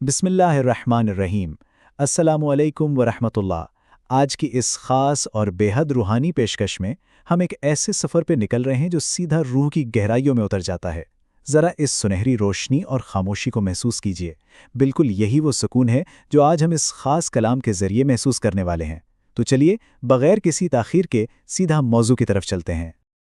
बिस्मिल्लाहिर्रहमानिर्रहीम। अस्सलामुअलैकुम वरहमतुल्लाह। आज की इस ख़ास और बेहद रूहानी पेशकश में हम एक ऐसे सफ़र पे निकल रहे हैं जो सीधा रूह की गहराइयों में उतर जाता है। ज़रा इस सुनहरी रोशनी और ख़ामोशी को महसूस कीजिए। बिल्कुल यही वो सुकून है जो आज हम इस ख़ास कलाम के ज़रिए महसूस करने वाले हैं। तो चलिए बग़ैर किसी ताख़ीर के सीधा मौजू की तरफ चलते हैं।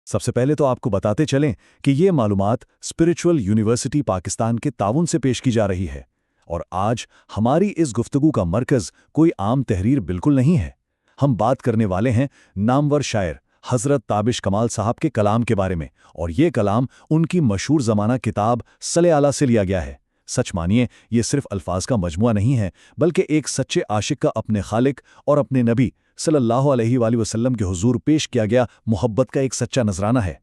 सबसे पहले तो आपको बताते चलें कि ये मालूमात स्पिरिचुअल यूनिवर्सिटी पाकिस्तान के ताउन से पेश की जा रही है, और आज हमारी इस गुफ्तगू का मरकज़ कोई आम तहरीर बिल्कुल नहीं है। हम बात करने वाले हैं नामवर शायर हज़रत ताबिश कमाल साहब के कलाम के बारे में, और ये कलाम उनकी मशहूर ज़माना किताब सले आला से लिया गया है। सच मानिए, ये सिर्फ अल्फाज का मजमुआ नहीं है, बल्कि एक सच्चे आशिक का अपने खालिक और अपने नबी सल्लल्लाहु अलैहि वसल्लम के हुजूर पेश किया गया मोहब्बत का एक सच्चा नजराना है।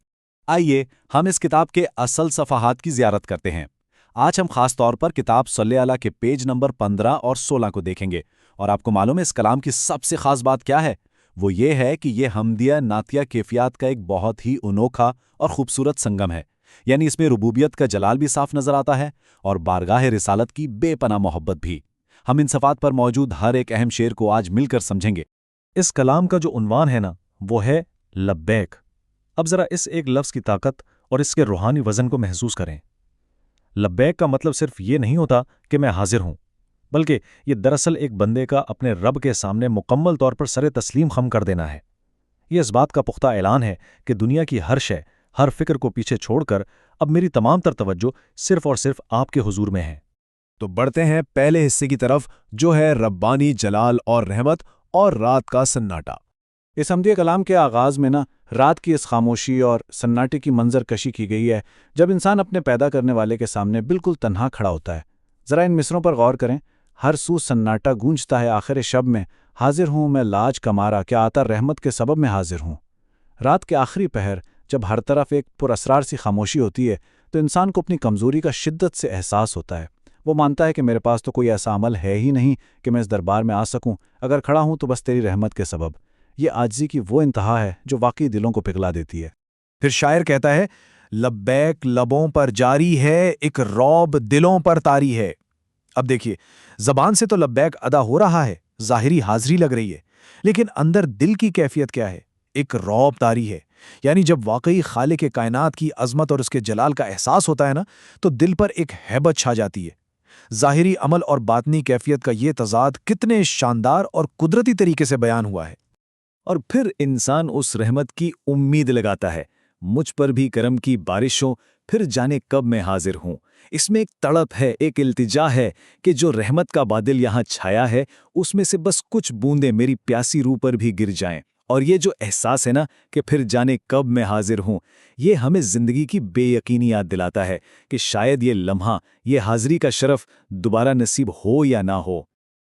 आइए हम इस किताब के असल सफ़हात की ज़ियारत करते हैं। आज हम खास तौर पर किताब सल्ले अला के पेज नंबर 15 और 16 को देखेंगे। और आपको मालूम है इस कलाम की सबसे खास बात क्या है? वो ये है कि ये हमदिया नातिया कैफियत का एक बहुत ही अनोखा और खूबसूरत संगम है। यानी इसमें रुबूबियत का जलाल भी साफ नजर आता है और बारगाह रिसालत की बेपनाह मोहब्बत भी। हम इन सफ़ात पर मौजूद हर एक अहम शेर को आज मिलकर समझेंगे। इस कलाम का जो उन्वान है ना, वो है लब्बैक। अब ज़रा इस एक लफ्ज़ की ताकत और इसके रूहानी वज़न को महसूस करें। लब्बैक का मतलब सिर्फ ये नहीं होता कि मैं हाजिर हूं, बल्कि ये दरअसल एक बंदे का अपने रब के सामने मुकम्मल तौर पर सरे तस्लीम खम कर देना है। ये इस बात का पुख्ता ऐलान है कि दुनिया की हर शय, हर फिक्र को पीछे छोड़कर अब मेरी तमाम तर तवज्जो सिर्फ और सिर्फ आपके हुजूर में है। तो बढ़ते हैं पहले हिस्से की तरफ, जो है रब्बानी जलाल और रहमत और रात का सन्नाटा। इस हमदिया कलाम के आगाज़ में ना रात की इस खामोशी और सन्नाटे की मंजर कशी की गई है, जब इंसान अपने पैदा करने वाले के सामने बिल्कुल तन्हा खड़ा होता है। ज़रा इन मिसरों पर गौर करें। हर सू सन्नाटा गूंजता है आखिर शब में, हाजिर हूँ मैं लाज कमारा, क्या आता रहमत के सबब में हाजिर हूँ। रात के आखिरी पहर जब हर तरफ एक पुरअसरार सी खामोशी होती है, तो इंसान को अपनी कमज़ोरी का शिद्दत से एहसास होता है। वो मानता है कि मेरे पास तो कोई ऐसा अमल है ही नहीं कि मैं इस दरबार में आ सकूं, अगर खड़ा हूं तो बस तेरी रहमत के सबब। ये आजिज़ी की वो इंतहा है जो वाकई दिलों को पिघला देती है। फिर शायर कहता है, लब्बैक लबों पर जारी है, एक रौब दिलों पर तारी है। अब देखिए, जबान से तो लब्बैक अदा हो रहा है, ज़ाहिरी हाजिरी लग रही है, लेकिन अंदर दिल की कैफियत क्या है? एक रौब तारी है। यानी जब वाकई खालिक के कायनात की अजमत और उसके जलाल का एहसास होता है ना, तो दिल पर एक हैबत छा जाती है। ज़ाहिरी अमल और बातनी कैफियत का ये तज़ाद कितने शानदार और कुदरती तरीके से बयान हुआ है। और फिर इंसान उस रहमत की उम्मीद लगाता है, मुझ पर भी करम की बारिश हो, फिर जाने कब मैं हाजिर हूं। इसमें एक तड़प है, एक इल्तिजा है कि जो रहमत का बादल यहाँ छाया है, उसमें से बस कुछ बूंदें मेरी प्यासी रूह पर भी गिर जाएं। और ये जो एहसास है ना कि फिर जाने कब मैं हाजिर हूं, ये हमें ज़िंदगी की बेयकीनी याद दिलाता है कि शायद ये लम्हा, ये हाजिरी का शरफ दोबारा नसीब हो या ना हो।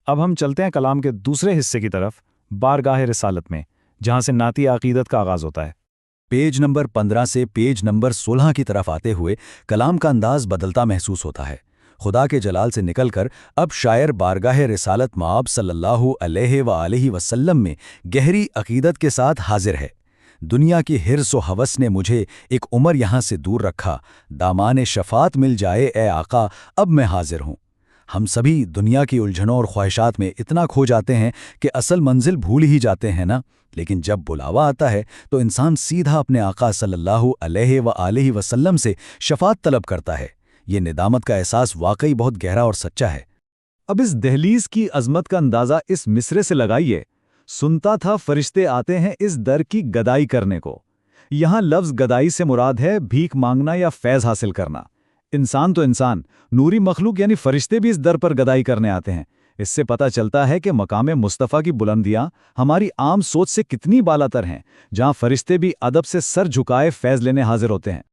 अब हम चलते हैं कलाम के दूसरे हिस्से की तरफ, बारगाह रिसालत में, जहां से नाती अकीदत का आगाज़ होता है। पेज नंबर 15 से पेज नंबर 16 की तरफ आते हुए कलाम का अंदाज बदलता महसूस होता है। खुदा के जलाल से निकलकर अब शायर बारगाह रिसालत माब सल्लल्लाहु अलैहि वसल्लम में गहरी अकीदत के साथ हाजिर है। दुनिया की हिर्स व हवस ने मुझे एक उम्र यहाँ से दूर रखा, दामाने शफात मिल जाए ए आका, अब मैं हाजिर हूँ। हम सभी दुनिया की उलझनों और ख्वाहिशात में इतना खो जाते हैं कि असल मंजिल भूल ही जाते हैं ना। लेकिन जब बुलावा आता है तो इंसान सीधा अपने आका सल्लल्लाहु अलैहि वसल्लम से शफात तलब करता है। ये निदामत का एहसास वाकई बहुत गहरा और सच्चा है। अब इस दहलीज की अजमत का अंदाज़ा इस मिसरे से लगाइए। सुनता था फरिश्ते आते हैं इस दर की गदाई करने को। यहाँ लफ्ज़ गदाई से मुराद है भीख मांगना या फैज़ हासिल करना। इंसान तो इंसान, नूरी मखलूक यानी फरिश्ते भी इस दर पर गदाई करने आते हैं। इससे पता चलता है कि मकाम मुस्तफ़ा की बुलंदियां हमारी आम सोच से कितनी बालातर हैं, जहां फरिश्ते भी अदब से सर झुकाए फैज़ लेने हाजिर होते हैं।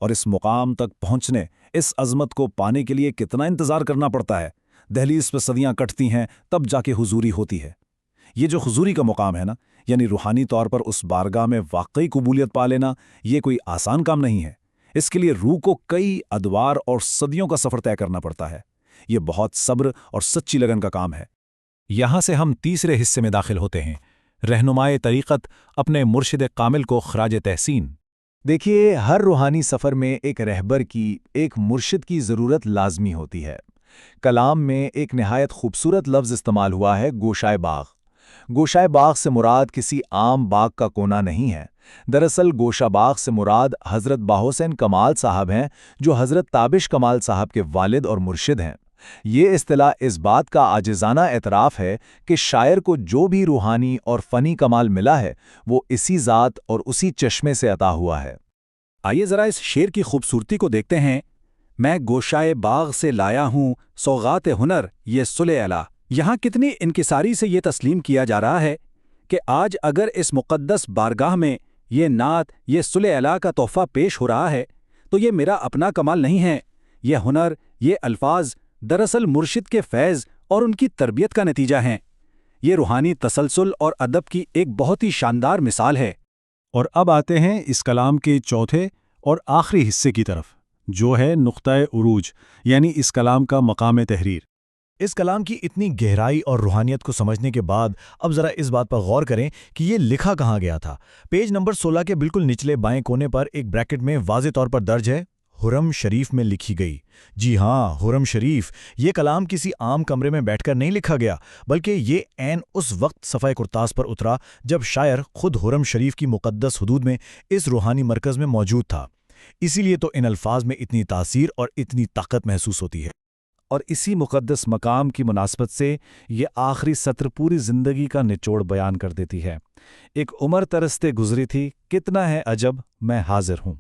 और इस मुकाम तक पहुंचने, इस अजमत को पाने के लिए कितना इंतजार करना पड़ता है। दहलीज पर सदियां कटती हैं, तब जाके हुजूरी होती है। ये जो हुजूरी का मुकाम है ना, यानी रूहानी तौर पर उस बारगाह में वाकई कबूलियत पा लेना, ये कोई आसान काम नहीं है। इसके लिए रूह को कई अदवार और सदियों का सफ़र तय करना पड़ता है। ये बहुत सब्र और सच्ची लगन का काम है। यहाँ से हम तीसरे हिस्से में दाखिल होते हैं, रहनुमाए तरीक़त अपने मुर्शिद कामिल को खराज तहसीन। देखिए, हर रूहानी सफ़र में एक रहबर की, एक मुर्शिद की ज़रूरत लाजमी होती है। کلام میں ایک نہایت خوبصورت لفظ استعمال ہوا ہے گوشائے باغ۔ گوشائے باغ سے مراد کسی عام باغ کا کونا نہیں ہے۔ دراصل گوشہ باغ سے مراد حضرت باحسین کمال صاحب ہیں، جو حضرت تابش کمال صاحب کے والد اور مرشد ہیں۔ یہ اصطلاح اس بات کا عاجزانہ اعتراف ہے کہ شاعر کو جو بھی روحانی اور فنی کمال ملا ہے وہ اسی ذات اور اسی چشمے سے عطا ہوا ہے۔ آئیے ذرا اس شعر کی خوبصورتی کو دیکھتے ہیں۔ میں گوشائے باغ سے لایا ہوں سوغات ہنر یہ صلح اعلیٰ۔ یہاں کتنی انکساری سے یہ تسلیم کیا جا رہا ہے کہ آج اگر اس مقدس بارگاہ میں یہ نعت یہ صلح اعلیٰ کا تحفہ پیش ہو رہا ہے تو یہ میرا اپنا کمال نہیں ہے، یہ ہنر، یہ الفاظ دراصل مرشد کے فیض اور ان کی تربیت کا نتیجہ ہیں۔ یہ روحانی تسلسل اور ادب کی ایک بہت ہی شاندار مثال ہے۔ اور اب آتے ہیں اس کلام کے چوتھے اور آخری حصے کی طرف، جو ہے نقطۂ عروج، یعنی اس کلام کا مقام تحریر۔ اس کلام کی اتنی گہرائی اور روحانیت کو سمجھنے کے بعد اب ذرا اس بات پر غور کریں کہ یہ لکھا کہاں گیا تھا۔ پیج نمبر 16 کے بالکل نچلے بائیں کونے پر ایک بریکٹ میں واضح طور پر درج ہے حرم شریف میں لکھی گئی۔ جی ہاں، حرم شریف۔ یہ کلام کسی عام کمرے میں بیٹھ کر نہیں لکھا گیا، بلکہ یہ عین اس وقت صفحہ کرتاس پر اترا جب شاعر خود حرم شریف کی مقدس حدود میں اس روحانی مرکز میں موجود تھا۔ اسی لیے تو ان الفاظ میں اتنی تاثیر اور اتنی طاقت محسوس ہوتی ہے۔ اور اسی مقدس مقام کی مناسبت سے یہ آخری سطر پوری زندگی کا نچوڑ بیان کر دیتی ہے۔ ایک عمر ترستے گزری تھی، کتنا ہے عجب میں حاضر ہوں۔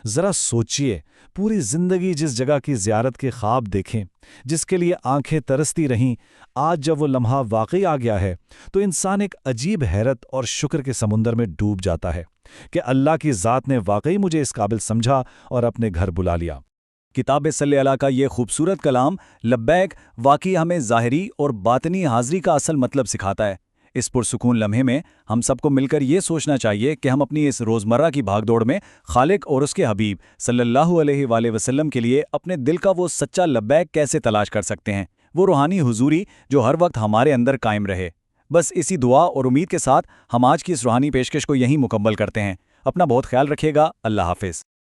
ذرا سوچئے، پوری زندگی جس جگہ کی زیارت کے خواب دیکھیں، جس کے لیے آنکھیں ترستی رہیں، آج جب وہ لمحہ واقعی آ گیا ہے تو انسان ایک عجیب حیرت اور شکر کے سمندر میں ڈوب جاتا ہے کہ اللہ کی ذات نے واقعی مجھے اس قابل سمجھا اور اپنے گھر بلا لیا۔ کتاب صلی اللہ کا یہ خوبصورت کلام لبیک واقعی ہمیں ظاہری اور باطنی حاضری کا اصل مطلب سکھاتا ہے۔ اس پرسکون لمحے میں ہم سب کو مل کر یہ سوچنا چاہیے کہ ہم اپنی اس روزمرہ کی بھاگ دوڑ میں خالق اور اس کے حبیب صلی اللہ علیہ وآلہ وسلم کے لیے اپنے دل کا وہ سچا لبیک کیسے تلاش کر سکتے ہیں، وہ روحانی حضوری جو ہر وقت ہمارے اندر قائم رہے۔ بس اسی دعا اور امید کے ساتھ ہم آج کی اس روحانی پیشکش کو یہیں مکمل کرتے ہیں۔ اپنا بہت خیال رکھیے گا۔ اللہ حافظ۔